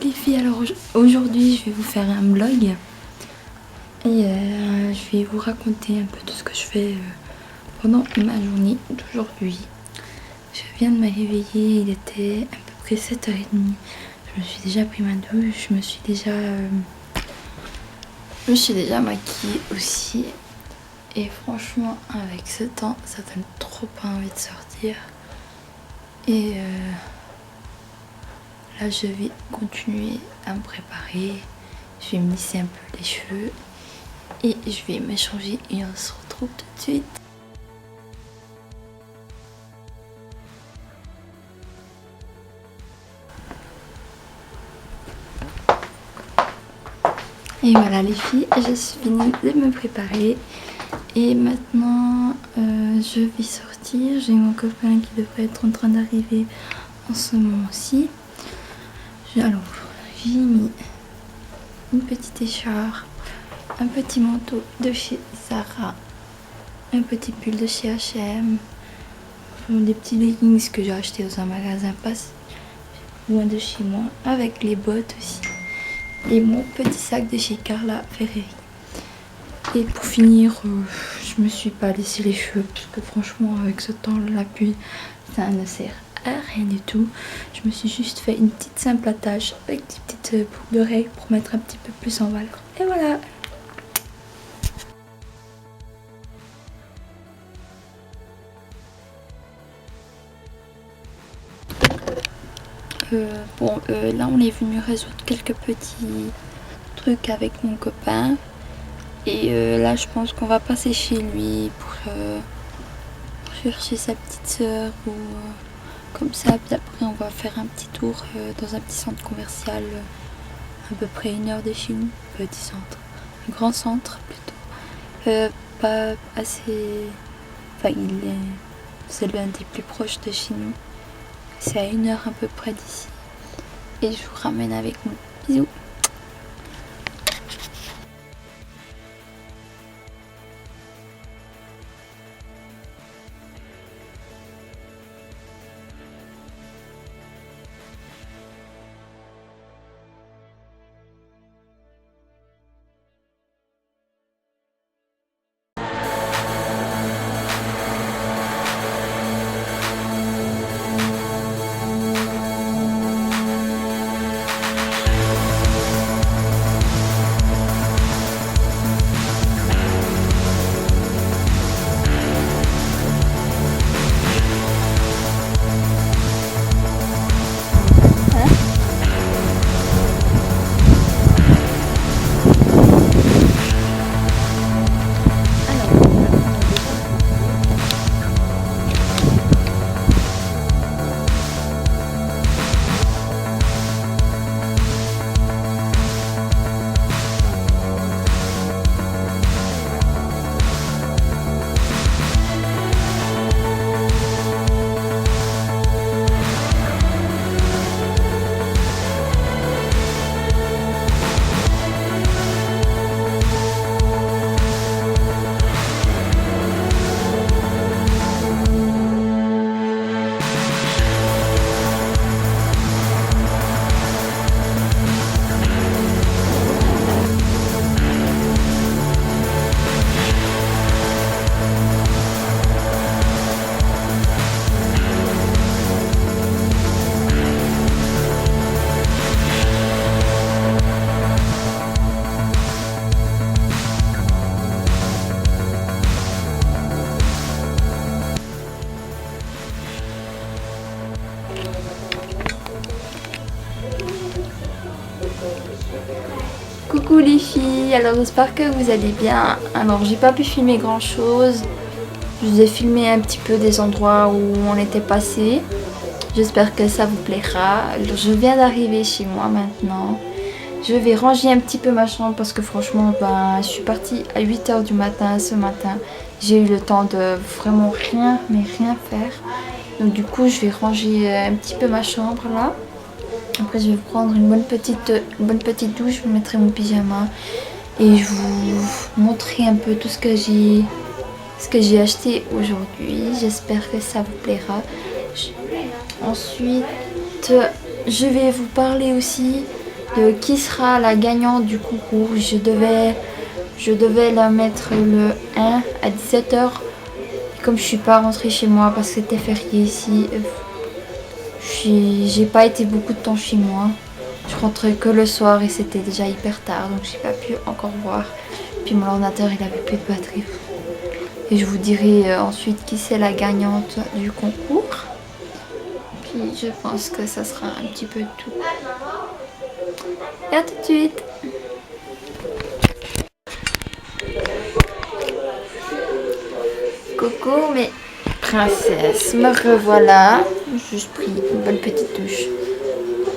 les filles, alors aujourd'hui je vais vous faire un vlog et je vais vous raconter un peu tout ce que je fais pendant ma journée d'aujourd'hui. Je viens de me réveiller, il était à peu près 7h30. Je me suis déjà pris ma douche, je me suis déjà maquillée aussi. Et franchement, avec ce temps, ça donne trop pas envie de sortir. Et là, je vais continuer à me préparer. Je vais me lisser un peu les cheveux et je vais m'échanger et on se retrouve tout de suite. Et voilà les filles, je suis finie de me préparer et maintenant je vais sortir. J'ai mon copain qui devrait être en train d'arriver en ce moment-ci. Alors j'ai mis une petite écharpe, un petit manteau de chez Zara, un petit pull de chez H&M, des petits leggings que j'ai achetés dans un magasin pas loin de chez moi, avec les bottes aussi, et mon petit sac de chez Carla Ferreri. Et pour finir, je me suis pas laissé les cheveux parce que franchement avec ce temps la pluie ça ne sert à rien du tout. Je me suis juste fait une petite simple attache avec des petites boucles d'oreilles pour mettre un petit peu plus en valeur. Et voilà. Là on est venu résoudre quelques petits trucs avec mon copain. Et là je pense qu'on va passer chez lui pour chercher sa petite soeur ou comme ça. Puis après on va faire un petit tour dans un petit centre commercial à peu près 1 heure de chez nous. Petit centre, un grand centre plutôt. Pas assez... Enfin c'est l'un des plus proches de chez nous. C'est à 1 heure à peu près d'ici. Et je vous ramène avec moi. Bisous. Coucou les filles, alors j'espère que vous allez bien. Alors j'ai pas pu filmer grand chose. Je vous ai filmé un petit peu des endroits où on était passé. J'espère que ça vous plaira. Alors, je viens d'arriver chez moi maintenant. Je vais ranger un petit peu ma chambre parce que franchement je suis partie à 8h du matin ce matin. J'ai eu le temps de vraiment rien faire. Donc du coup je vais ranger un petit peu ma chambre là. Après je vais prendre une bonne petite douche, je mettrai mon pyjama et je vous montrerai un peu tout ce que j'ai acheté aujourd'hui. J'espère que ça vous plaira. Ensuite je vais vous parler aussi de qui sera la gagnante du concours. Je devais la mettre le 1 à 17h. Comme je suis pas rentrée chez moi parce que c'était férié ici, j'ai pas été beaucoup de temps chez moi. Je rentrais que le soir et c'était déjà hyper tard, donc j'ai pas pu encore voir. Puis mon ordinateur il avait plus de batterie. Et je vous dirai ensuite qui c'est la gagnante du concours. Puis je pense que ça sera un petit peu tout. Et à tout de suite. Coucou mes princesses, me revoilà. J'ai juste pris une bonne petite douche.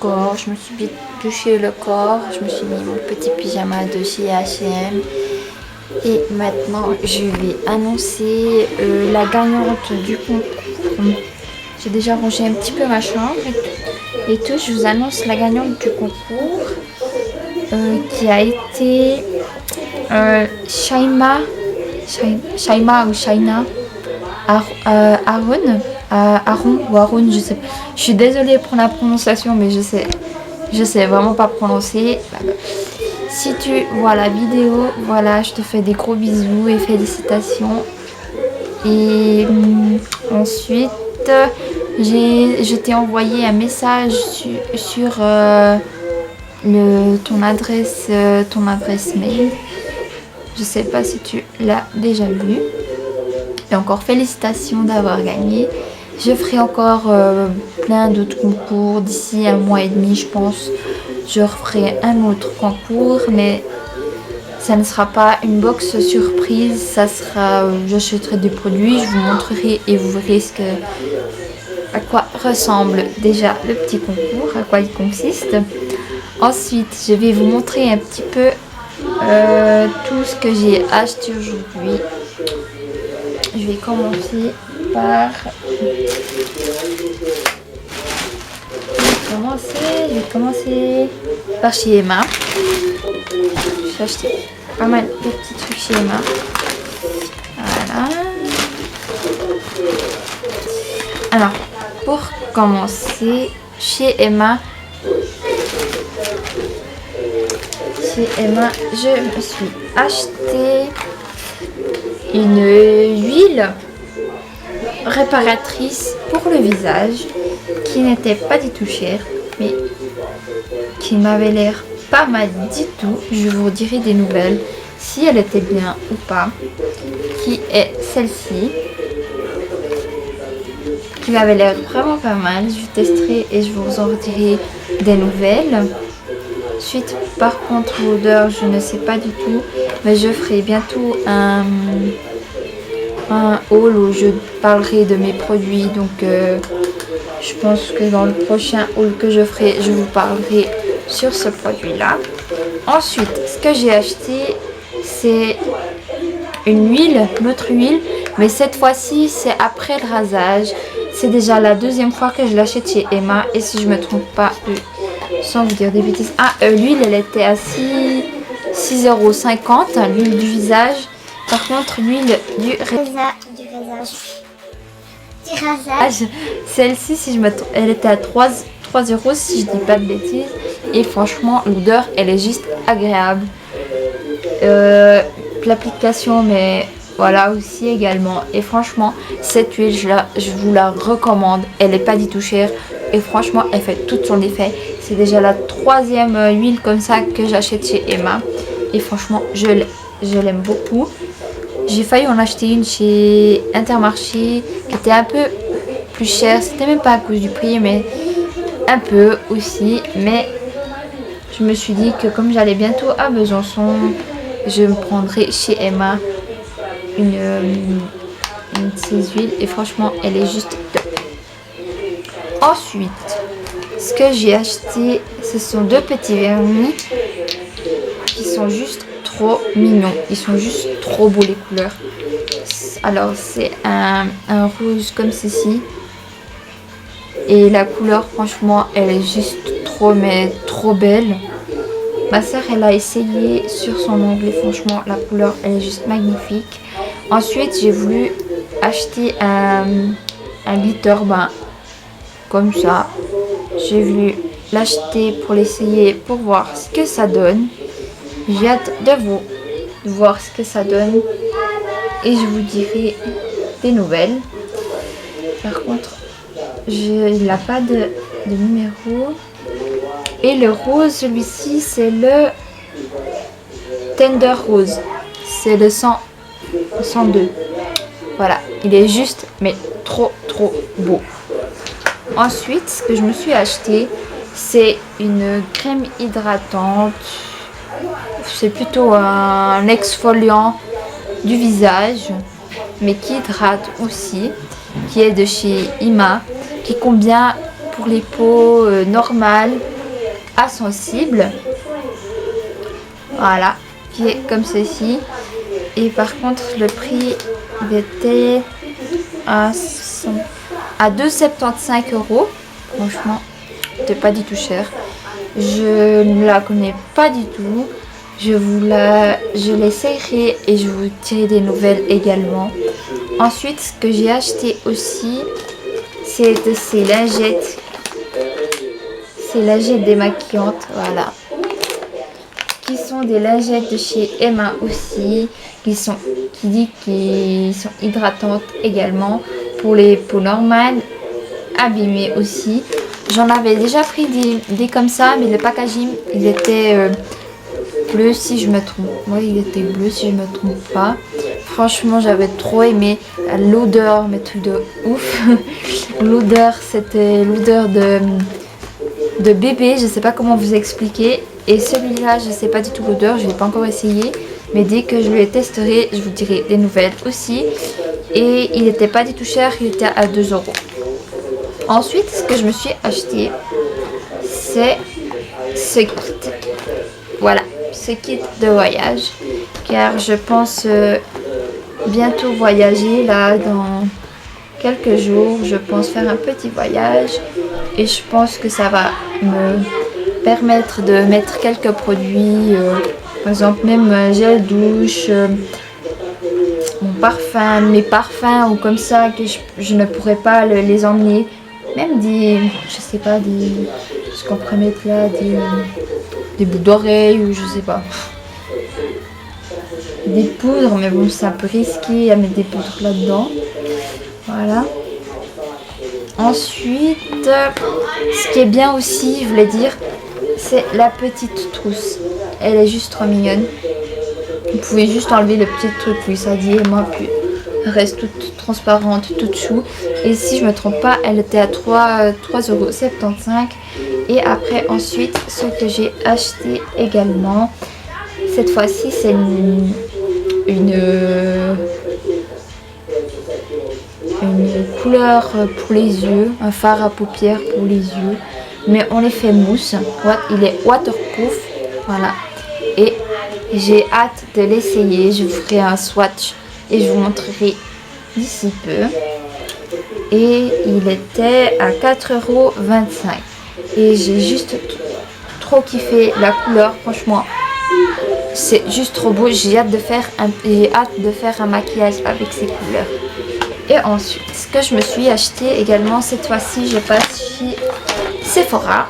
Corps, je me suis bien douché le corps, je me suis mis mon petit pyjama de chez H&M. Et maintenant je vais annoncer la gagnante du concours. J'ai déjà rangé un petit peu ma chambre et tout. Je vous annonce la gagnante du concours qui a été Shaima ou Shaina Aaron, je sais pas. Je suis désolée pour la prononciation, mais je sais vraiment pas prononcer. Si tu vois la vidéo, voilà, je te fais des gros bisous et félicitations. Et ensuite, je t'ai envoyé un message sur ton adresse mail. Je sais pas si tu l'as déjà vu. Et encore félicitations d'avoir gagné. Je ferai encore plein d'autres concours d'ici 1 mois et demi, je pense. Je referai un autre concours, mais ça ne sera pas une box surprise. Ça sera, j'achèterai des produits, je vous montrerai et vous verrez à quoi ressemble déjà le petit concours, à quoi il consiste. Ensuite, je vais vous montrer un petit peu tout ce que j'ai acheté aujourd'hui. Je vais commencer par chez Emma. J'ai acheté pas mal de petits trucs chez Emma. Voilà. Alors, pour commencer, chez Emma, je me suis acheté une huile réparatrice pour le visage qui n'était pas du tout chère, mais qui m'avait l'air pas mal du tout. Je vous dirai des nouvelles si elle était bien ou pas, qui est celle-ci, qui m'avait l'air vraiment pas mal. Je testerai et je vous en dirai des nouvelles. Ensuite, par contre, l'odeur, je ne sais pas du tout, mais je ferai bientôt un haul où je parlerai de mes produits. Donc, je pense que dans le prochain haul que je ferai, je vous parlerai sur ce produit-là. Ensuite, ce que j'ai acheté, c'est une autre huile, mais cette fois-ci, c'est après le rasage. C'est déjà la deuxième fois que je l'achète chez Emma, et si je me trompe pas, sans vous dire des bêtises. L'huile, elle était à 6,50 €, l'huile du visage. Par contre, l'huile du rasage, celle-ci, si je me trompe, elle était à 3 € si je dis pas de bêtises. Et franchement, l'odeur, elle est juste agréable. L'application, mais voilà aussi également. Et franchement, cette huile, je vous la recommande. Elle est pas du tout chère. Et franchement, elle fait tout son effet. C'est déjà la 3e huile comme ça que j'achète chez Emma. Et franchement, je l'aime beaucoup. J'ai failli en acheter une chez Intermarché qui était un peu plus chère. C'était même pas à cause du prix, mais un peu aussi. Mais je me suis dit que comme j'allais bientôt à Besançon, je me prendrai chez Emma une de ces huiles. Et franchement, elle est juste top. Ensuite, ce que j'ai acheté, ce sont 2 petits vernis qui sont juste trop mignons. Ils sont juste trop beaux, les couleurs. Alors, c'est un rouge comme ceci. Et la couleur, franchement, elle est juste trop belle. Ma soeur, elle a essayé sur son ongle. Franchement, la couleur, elle est juste magnifique. Ensuite, j'ai voulu acheter un glitter, comme ça. J'ai voulu l'acheter pour l'essayer, pour voir ce que ça donne. J'ai hâte de voir ce que ça donne et je vous dirai des nouvelles. Par contre, il n'a pas de numéro. Et le rose, celui-ci, c'est le Tender Rose. C'est le 102. Voilà, il est juste, mais trop beau. Ensuite, ce que je me suis acheté, c'est une crème hydratante. C'est plutôt un exfoliant du visage, mais qui hydrate aussi, qui est de chez Ima, qui convient pour les peaux normales à sensibles. Voilà, qui est comme ceci. Et par contre, le prix il était à 2,75 €. Franchement, c'était pas du tout cher. Je ne la connais pas du tout. Je l'essayerai et je vous dirai des nouvelles également. Ensuite, ce que j'ai acheté aussi, c'est de ces lingettes. Ces lingettes démaquillantes, voilà. Qui sont des lingettes de chez Emma aussi, qui sont hydratantes également pour les peaux normales, abîmées aussi. J'en avais déjà pris des comme ça, mais le packaging, il était bleu si je me trompe. Oui, il était bleu si je me trompe pas. Franchement, j'avais trop aimé l'odeur, mais tout de ouf. L'odeur, c'était l'odeur de bébé, je sais pas comment vous expliquer. Et celui-là, je sais pas du tout l'odeur, je l'ai pas encore essayé. Mais dès que je le testerai, je vous dirai des nouvelles aussi. Et il n'était pas du tout cher, il était à 2 €. Ensuite, ce que je me suis acheté, c'est ce kit. Voilà, ce kit de voyage. Car je pense bientôt voyager là dans quelques jours. Je pense faire un petit voyage. Et je pense que ça va me permettre de mettre quelques produits. Par exemple, même gel douche. Mon parfum, mes parfums ou comme ça que je ne pourrais pas les emmener. Même je sais pas, ce qu'on pourrait mettre là, des boucles d'oreilles ou je sais pas. Des poudres, mais bon, c'est un peu risqué à mettre des poudres là-dedans. Voilà. Ensuite, ce qui est bien aussi, je voulais dire, c'est la petite trousse. Elle est juste trop mignonne. Vous pouvez juste enlever le petit truc, oui, ça dit, et moi, puis elle reste toute transparente, toute chou. Et si je me trompe pas, elle était à 3,75 €. Et après, ensuite, ce que j'ai acheté également, cette fois-ci, c'est une couleur pour les yeux, un fard à paupières pour les yeux. Mais on les fait mousse, il est waterproof, voilà. Et j'ai hâte de l'essayer, je vous ferai un swatch et je vous montrerai d'ici peu. Et il était à 4,25 €. Et j'ai juste trop kiffé la couleur, franchement. C'est juste trop beau, j'ai hâte de faire un maquillage avec ces couleurs. Et ensuite, ce que je me suis acheté également, cette fois-ci, je passe chez Sephora.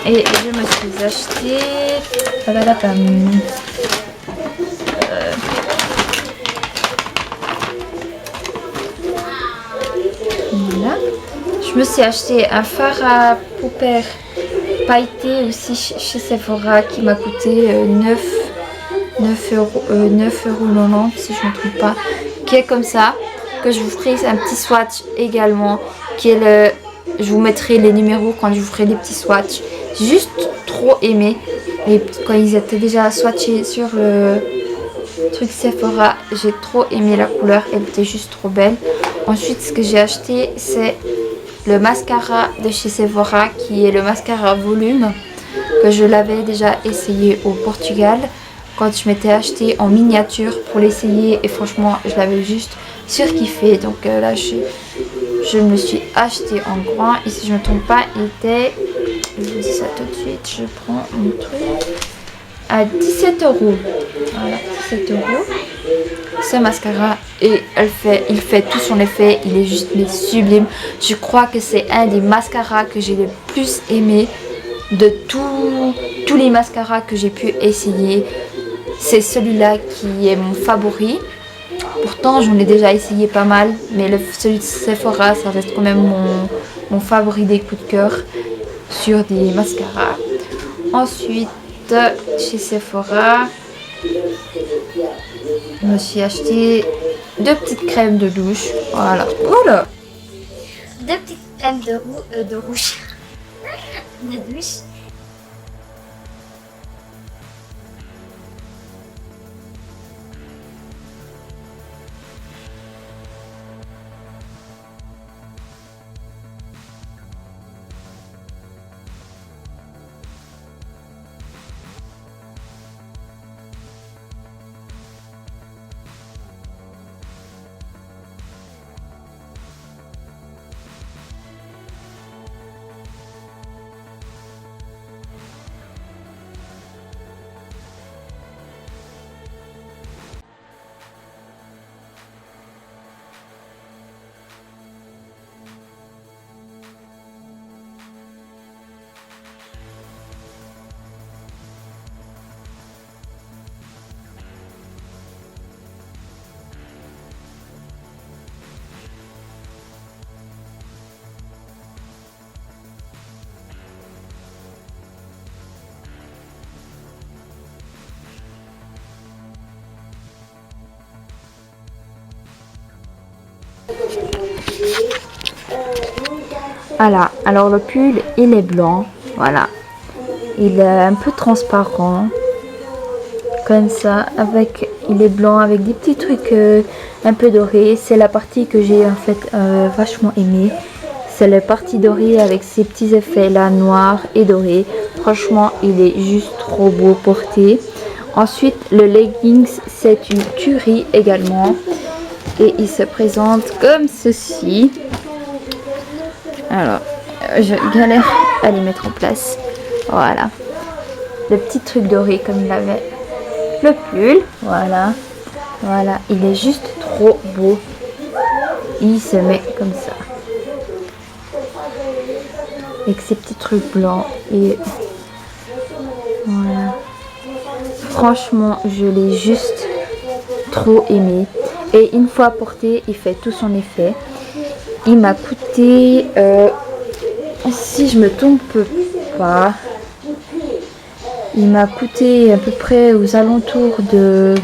Et je me suis acheté voilà. Je me suis acheté un fard à paupières pailleté aussi chez Sephora qui m'a coûté 9,90 € si je ne me trompe pas, qui est comme ça, que je vous ferai un petit swatch également, je vous mettrai les numéros quand je vous ferai des petits swatchs. J'ai juste trop aimé, et quand ils étaient déjà swatchés sur le truc Sephora, j'ai trop aimé la couleur, elle était juste trop belle. Ensuite, ce que j'ai acheté, c'est le mascara de chez Sephora, qui est le mascara volume, que je l'avais déjà essayé au Portugal quand je m'étais acheté en miniature pour l'essayer, et franchement je l'avais juste surkiffé. Donc là je me suis acheté en grand, et si je ne me trompe pas, il était, je vous dis ça tout de suite, je prends mon truc, à 17 €. Voilà, 17 €. ce mascara et il fait tout son effet. Il est juste mais sublime. Je crois que c'est un des mascaras que j'ai le plus aimé de tous les mascaras que j'ai pu essayer. C'est celui-là qui est mon favori. Pourtant j'en ai déjà essayé pas mal, mais celui de Sephora ça reste quand même mon favori des coups de cœur sur des mascaras. Ensuite chez Sephora je me suis acheté 2 petites crèmes de douche. Voilà. Voilà. 2 petites crèmes de rouge de douche. Voilà, alors le pull il est blanc, voilà, il est un peu transparent, comme ça, il est blanc avec des petits trucs un peu dorés. C'est la partie que j'ai en fait vachement aimé, c'est la partie dorée avec ces petits effets là noirs et dorés. Franchement il est juste trop beau porté. Ensuite le leggings c'est une tuerie également et il se présente comme ceci. Alors, je galère à les mettre en place. Voilà. Le petit truc doré comme il avait. Le pull. Voilà. Voilà. Il est juste trop beau. Il se met comme ça. Avec ces petits trucs blancs. Et voilà. Franchement, je l'ai juste trop aimé. Et une fois porté, il fait tout son effet. Il m'a coûté, si je me trompe pas, il m'a coûté à peu près aux alentours de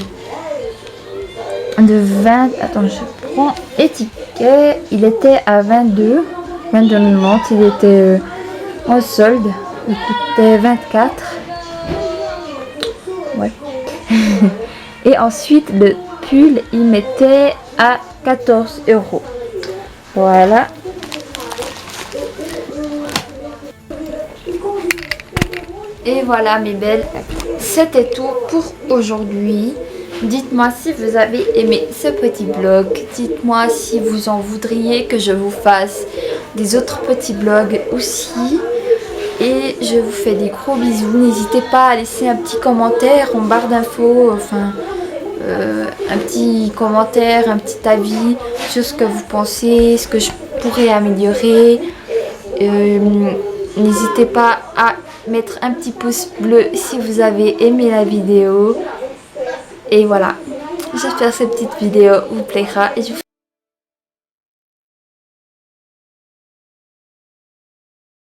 20, attends je prends étiquette, il était à 22,90, il était en solde, il coûtait 24, ouais. Et ensuite le pull il mettait à 14 €. Voilà. Et voilà mes belles, c'était tout pour aujourd'hui. Dites-moi si vous avez aimé ce petit vlog. Dites-moi si vous en voudriez que je vous fasse des autres petits vlogs aussi. Et je vous fais des gros bisous. N'hésitez pas à laisser un petit commentaire en barre d'infos, enfin un petit commentaire, un petit avis sur ce que vous pensez, ce que je pourrais améliorer. N'hésitez pas à mettre un petit pouce bleu si vous avez aimé la vidéo. Et voilà, j'espère que cette petite vidéo vous plaira et je vous